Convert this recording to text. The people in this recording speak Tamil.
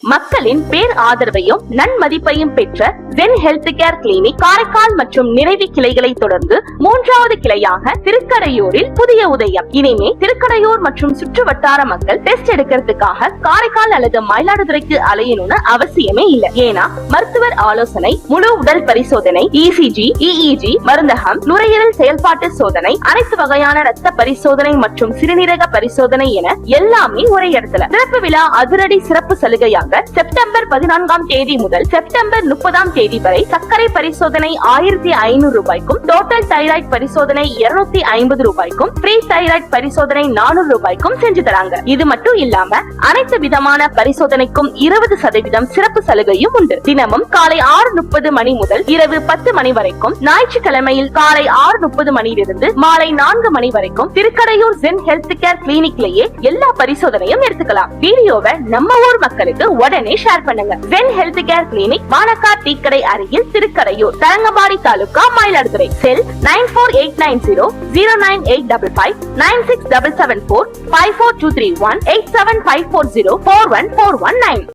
மக்களின் பேர் ஆதரவையும் நன்மதிப்பையும் பெற்ற Zen health care Clinic Karaikal மற்றும் நிறைவி கிளைகளை தொடர்ந்து 3வது கிளையாக திருக்கடையூரில் புதிய உதயம். இனிமே திருக்கடையூர் மற்றும் சுற்று வட்டார மக்கள் டெஸ்ட் எடுக்கிறதுக்காக காரைக்கால் அல்லது மயிலாடுதுறைக்கு அலையணும்னு அவசியமே இல்லை. ஏன்னா மருத்துவர் ஆலோசனை, முழு உடல் பரிசோதனை, இசிஜி, இஇஜி, மருந்தகம், நுரையீரல் செயல்பாட்டு சோதனை, அனைத்து வகையான ரத்த பரிசோதனை மற்றும் சிறுநீரக பரிசோதனை என எல்லாமே ஒரே இடத்துல. சிறப்பு விழா அதிரடி சிறப்பு சலுகையாக செப்டம்பர் 14ஆம் தேதி முதல் செப்டம்பர் 30ஆம் தேதி வரை சர்க்கரை பரிசோதனை 1500 ரூபாய்க்கும், டோட்டல் தைராய்டு பரிசோதனை 250 ரூபாய்க்கும், ப்ரீ தைராய்டு பரிசோதனை 400 ரூபாய்க்கும் செஞ்சு தராங்க. இது மட்டும் இல்லாம அனைத்து விதமான பரிசோதனைக்கும் 20% சிறப்பு சலுகையும் உண்டு. தினமும் காலை 6:30 மணி முதல் இரவு 10 மணி வரைக்கும், ஞாயிற்றுக்கிழமையில் காலை 6:30 மணியிலிருந்து மாலை 4 மணி வரைக்கும் திருக்கடையூர் ஜென் ஹெல்த் கேர் கிளினிக்லயே எல்லா பரிசோதனையும் எடுத்துக்கலாம். வீடியோவை நம்ம ஊர் மக்களுக்கு உடனே ஷேர் பண்ணுங்க. ஜென் ஹெல்த் கேர் கிளினிக் வானக்கா டீ கடை அருகில் திருக்கடையூர், தரங்கம்பாடி தாலுகா, மயிலாடுதுறை. செல் 9489009855, 96774 54231, 87540 41419.